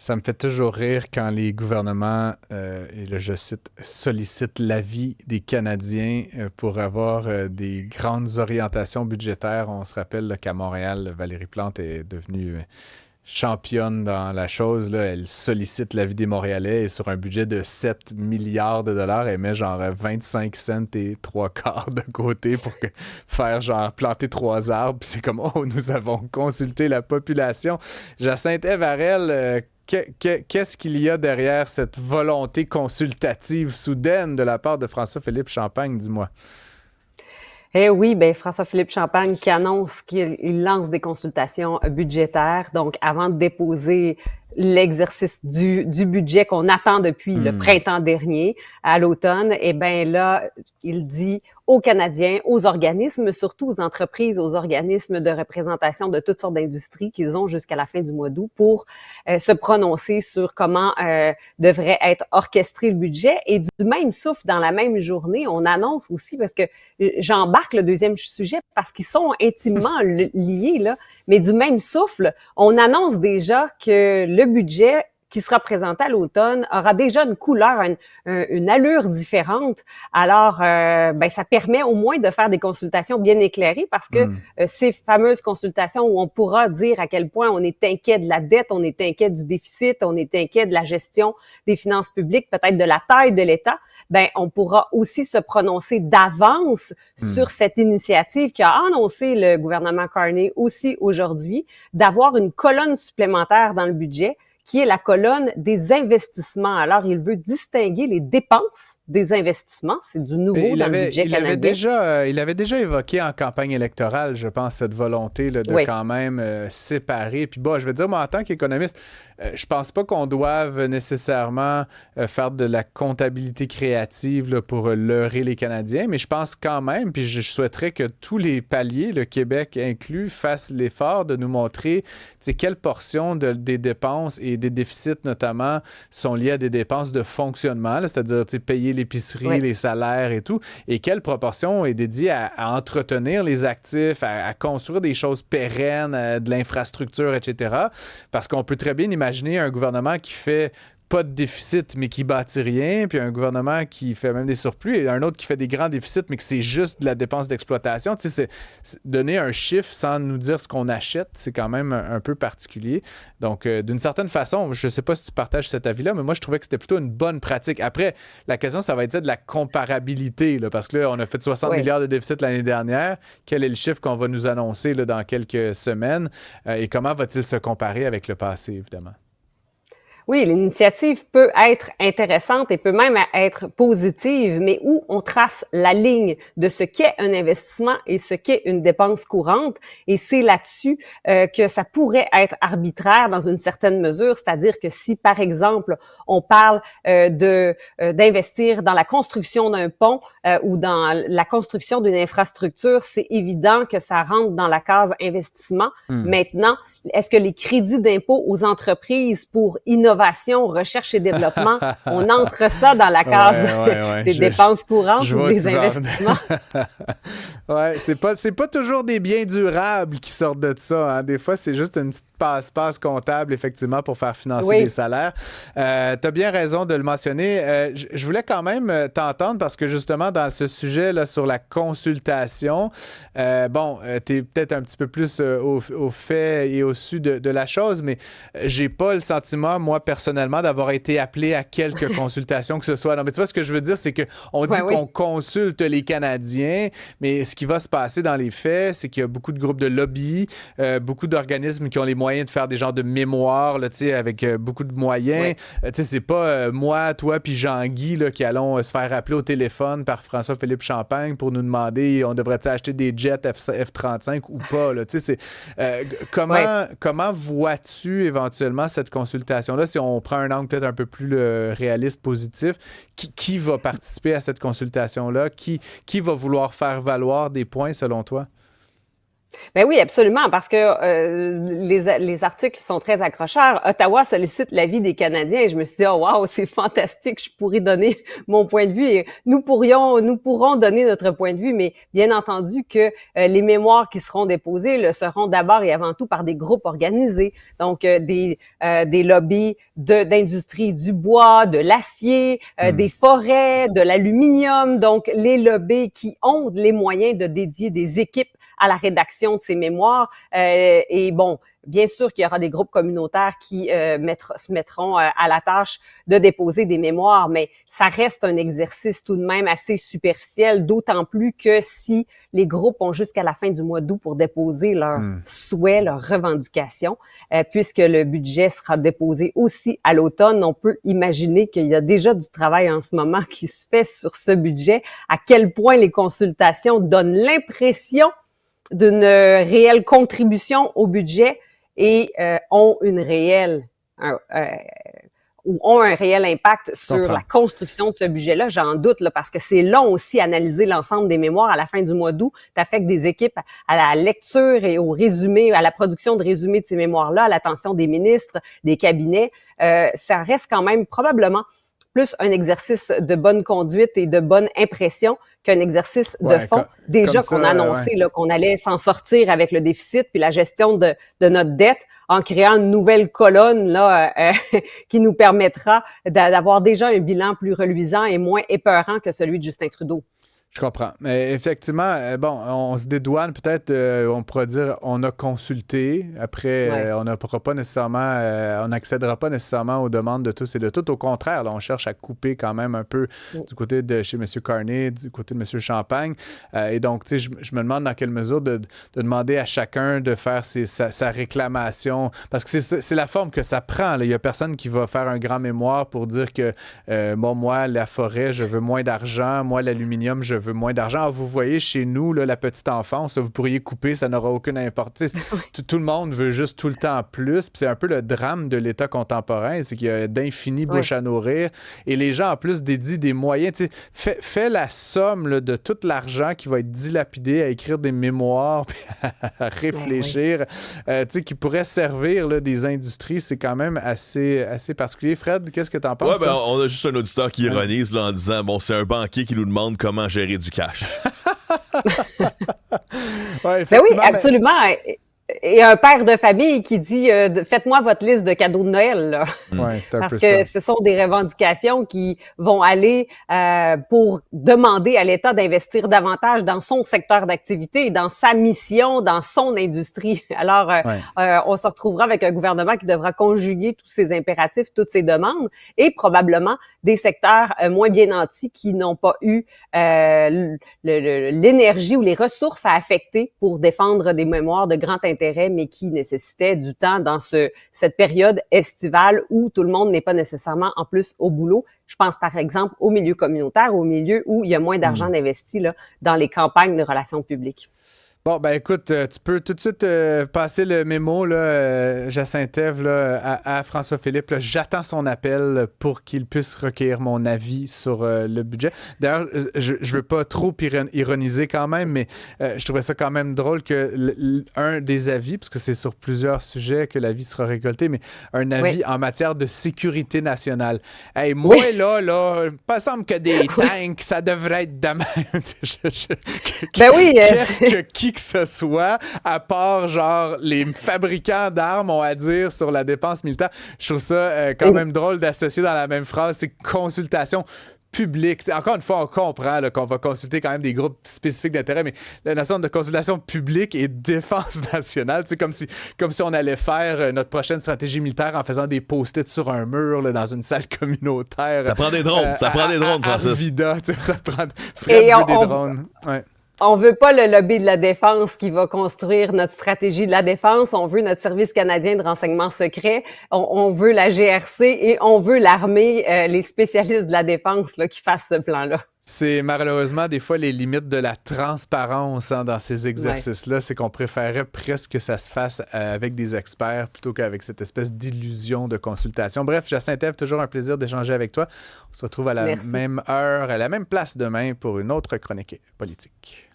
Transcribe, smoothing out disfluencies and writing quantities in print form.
Ça me fait toujours rire quand les gouvernements, et là je cite, sollicitent l'avis des Canadiens pour avoir des grandes orientations budgétaires. On se rappelle là, qu'à Montréal, Valérie Plante est devenue championne dans la chose. Là. Elle sollicite l'avis des Montréalais et sur un budget de 7 milliards de dollars, elle met genre 25 cents et trois quarts de côté pour faire genre planter trois arbres. Puis c'est comme, oh, nous avons consulté la population. Jacinthe Evarel, qu'est-ce qu'il y a derrière cette volonté consultative soudaine de la part de François-Philippe Champagne, dis-moi? Eh oui, ben François-Philippe Champagne qui annonce qu'il lance des consultations budgétaires. Donc, avant de déposer l'exercice du budget qu'on attend depuis le Hmm. printemps dernier à l'automne, eh ben là, il dit aux Canadiens, aux organismes, surtout aux entreprises, aux organismes de représentation de toutes sortes d'industries qu'ils ont jusqu'à la fin du mois d'août pour se prononcer sur comment devrait être orchestré le budget. Et du même souffle, dans la même journée, on annonce aussi, parce que j'embarque le deuxième sujet parce qu'ils sont intimement liés, là, mais du même souffle, on annonce déjà que le budget qui sera présenté à l'automne aura déjà une couleur, une allure différente. Alors, ben, ça permet au moins de faire des consultations bien éclairées parce que Hmm. ces fameuses consultations où on pourra dire à quel point on est inquiet de la dette, on est inquiet du déficit, on est inquiet de la gestion des finances publiques, peut-être de la taille de l'État, ben, on pourra aussi se prononcer d'avance Hmm. sur cette initiative qu'a annoncé le gouvernement Carney aussi aujourd'hui, d'avoir une colonne supplémentaire dans le budget qui est la colonne des investissements. Alors, il veut distinguer les dépenses des investissements. C'est du Et nouveau dans le budget canadien. il avait déjà évoqué en campagne électorale, je pense, cette volonté là, de Oui, quand même séparer. Puis bon, je veux dire, moi, en tant qu'économiste, je pense pas qu'on doive nécessairement faire de la comptabilité créative là, pour leurrer les Canadiens, mais je pense quand même, puis je souhaiterais que tous les paliers, le Québec inclus, fassent l'effort de nous montrer quelle portion des dépenses et des déficits notamment sont liés à des dépenses de fonctionnement, là, c'est-à-dire payer l'épicerie, oui. les salaires et tout, et quelle proportion est dédiée à entretenir les actifs, à construire des choses pérennes, de l'infrastructure, etc. Parce qu'on peut très bien imaginer un gouvernement qui fait pas de déficit, mais qui bâtit rien, puis un gouvernement qui fait même des surplus, et un autre qui fait des grands déficits, mais que c'est juste de la dépense d'exploitation. Tu sais, donner un chiffre sans nous dire ce qu'on achète, c'est quand même un peu particulier. Donc, d'une certaine façon, je sais pas si tu partages cet avis-là, mais moi, je trouvais que c'était plutôt une bonne pratique. Après, la question, ça va être de la comparabilité, là, parce que là, on a fait 60 Oui. milliards de déficit l'année dernière. Quel est le chiffre qu'on va nous annoncer là, dans quelques semaines? Et comment va-t-il se comparer avec le passé, évidemment? Oui, l'initiative peut être intéressante et peut même être positive, mais où on trace la ligne de ce qu'est un investissement et ce qu'est une dépense courante. Et c'est là-dessus que ça pourrait être arbitraire dans une certaine mesure, c'est-à-dire que si, par exemple, on parle d'investir dans la construction d'un pont ou dans la construction d'une infrastructure, c'est évident que ça rentre dans la case investissement. Hmm. Maintenant, est-ce que les crédits d'impôt aux entreprises pour innovation, recherche et développement, on entre ça dans la case Ouais. des dépenses courantes Je ou vois où des tu vas en venir. investissements? Ouais, c'est pas toujours des biens durables qui sortent de ça. Hein. Des fois, c'est juste une petite passe-passe comptable, effectivement, pour faire financer des Oui. salaires. Tu as bien raison de le mentionner. Je voulais quand même t'entendre parce que, justement, dans ce sujet là, sur la consultation, bon, tu es peut-être un petit peu plus au fait et au su de la chose, mais j'ai pas le sentiment, moi, personnellement, d'avoir été appelé à quelques consultations que ce soit. Non, mais tu vois, ce que je veux dire, c'est qu'on Ouais, dit oui. qu'on consulte les Canadiens, mais ce qui va se passer dans les faits, c'est qu'il y a beaucoup de groupes de lobby, beaucoup d'organismes qui ont les moyens de faire des genres de mémoires, là, avec beaucoup de moyens. Ouais. C'est pas moi, toi, puis Jean-Guy là, qui allons se faire appeler au téléphone par François-Philippe Champagne pour nous demander on devrait-il acheter des jets F-35 ou pas. Là, Ouais. comment vois-tu éventuellement cette consultation-là, si on prend un angle peut-être un peu plus réaliste, positif, qui va participer à cette consultation-là? Qui va vouloir faire valoir des points selon toi? Ben oui, absolument, parce que les articles sont très accrocheurs. Ottawa sollicite l'avis des Canadiens et je me suis dit, oh wow, c'est fantastique, je pourrais donner mon point de vue et nous pourrons donner notre point de vue, mais bien entendu que les mémoires qui seront déposées le seront d'abord et avant tout par des groupes organisés, donc des lobbies d'industrie du bois, de l'acier, des forêts, de l'aluminium, donc les lobbies qui ont les moyens de dédier des équipes à la rédaction de ces mémoires. Et bon, bien sûr qu'il y aura des groupes communautaires qui se mettront à la tâche de déposer des mémoires, mais ça reste un exercice tout de même assez superficiel, d'autant plus que si les groupes ont jusqu'à la fin du mois d'août pour déposer leurs souhaits, leurs revendications, puisque le budget sera déposé aussi à l'automne, on peut imaginer qu'il y a déjà du travail en ce moment qui se fait sur ce budget, à quel point les consultations donnent l'impression d'une réelle contribution au budget et ont un réel impact sur la construction de ce budget-là. J'en doute là, parce que c'est long aussi analyser l'ensemble des mémoires à la fin du mois d'août. T'affectes des équipes à la lecture et au résumé, à la production de résumés de ces mémoires-là, à l'attention des ministres, des cabinets. Ça reste quand même probablement plus un exercice de bonne conduite et de bonne impression qu'un exercice de fond. Déjà qu'on a annoncé là, qu'on allait s'en sortir avec le déficit puis la gestion de notre dette en créant une nouvelle colonne là qui nous permettra d'avoir déjà un bilan plus reluisant et moins épeurant que celui de Justin Trudeau. Je comprends. Mais effectivement, bon, on se dédouane peut-être, on pourrait dire, on a consulté. Après, on n'accédera pas nécessairement aux demandes de tous et de toutes. Au contraire, là, on cherche à couper quand même un peu du côté de chez M. Carney, du côté de M. Champagne. Et donc, tu sais, je me demande dans quelle mesure de demander à chacun de faire sa réclamation. Parce que c'est la forme que ça prend. Là. Il n'y a personne qui va faire un grand mémoire pour dire que, bon, moi, la forêt, je veux moins d'argent. Moi, l'aluminium, je veux moins d'argent. Alors, vous voyez, chez nous, là, la petite enfance, vous pourriez couper, ça n'aura aucune importance. Tout le monde veut juste tout le temps plus. Puis c'est un peu le drame de l'État contemporain, c'est qu'il y a d'infinies bouches à nourrir. Et les gens, en plus, dédient des moyens. Fais la somme là, de tout l'argent qui va être dilapidé à écrire des mémoires puis à réfléchir, qui pourrait servir là, des industries. C'est quand même assez particulier. Fred, qu'est-ce que tu en penses? On a juste un auditeur qui ironise là, en disant, bon, c'est un banquier qui nous demande comment gérer du cash. Ben oui, absolument. Et un père de famille qui dit faites-moi votre liste de cadeaux de Noël là. C'est un parce peu que ça. ce sont des revendications qui vont aller pour demander à l'État d'investir davantage dans son secteur d'activité, dans sa mission, dans son industrie. Alors on se retrouvera avec un gouvernement qui devra conjuguer tous ces impératifs, toutes ces demandes et probablement des secteurs moins bien nantis qui n'ont pas eu l'énergie ou les ressources à affecter pour défendre des mémoires de grand intérêt, mais qui nécessitaient du temps dans cette période estivale où tout le monde n'est pas nécessairement en plus au boulot. Je pense par exemple au milieu communautaire, au milieu où il y a moins d'argent investi là, dans les campagnes de relations publiques. Bon, ben écoute, tu peux tout de suite passer le mémo, là, Jacinthe-Ève, là, à François-Philippe. Là. J'attends son appel pour qu'il puisse recueillir mon avis sur le budget. D'ailleurs, je ne veux pas trop ironiser quand même, mais je trouvais ça quand même drôle que un des avis, parce que c'est sur plusieurs sujets que l'avis sera récolté, mais un avis en matière de sécurité nationale. Hey, moi, là, il me semble que des tanks, ça devrait être de même. Qu'est-ce que qui que ce soit, à part genre les fabricants d'armes ont à dire sur la dépense militaire. Je trouve ça quand même drôle d'associer dans la même phrase ces consultations publiques. Encore une fois, on comprend là, qu'on va consulter quand même des groupes spécifiques d'intérêt, mais la notion de consultation publique et défense nationale, c'est comme si on allait faire notre prochaine stratégie militaire en faisant des post-it sur un mur là, dans une salle communautaire. Ça prend des drones, Francis. Arvida, ça prend des drones. Ouais. On veut pas le lobby de la défense qui va construire notre stratégie de la défense. On veut notre service canadien de renseignement secret. On veut la GRC et on veut l'armée, les spécialistes de la défense là, qui fassent ce plan-là. C'est malheureusement des fois les limites de la transparence dans ces exercices-là. C'est qu'on préférait presque que ça se fasse avec des experts plutôt qu'avec cette espèce d'illusion de consultation. Bref, Jacinthe-Ève, toujours un plaisir d'échanger avec toi. On se retrouve à la même heure, à la même place demain pour une autre chronique politique.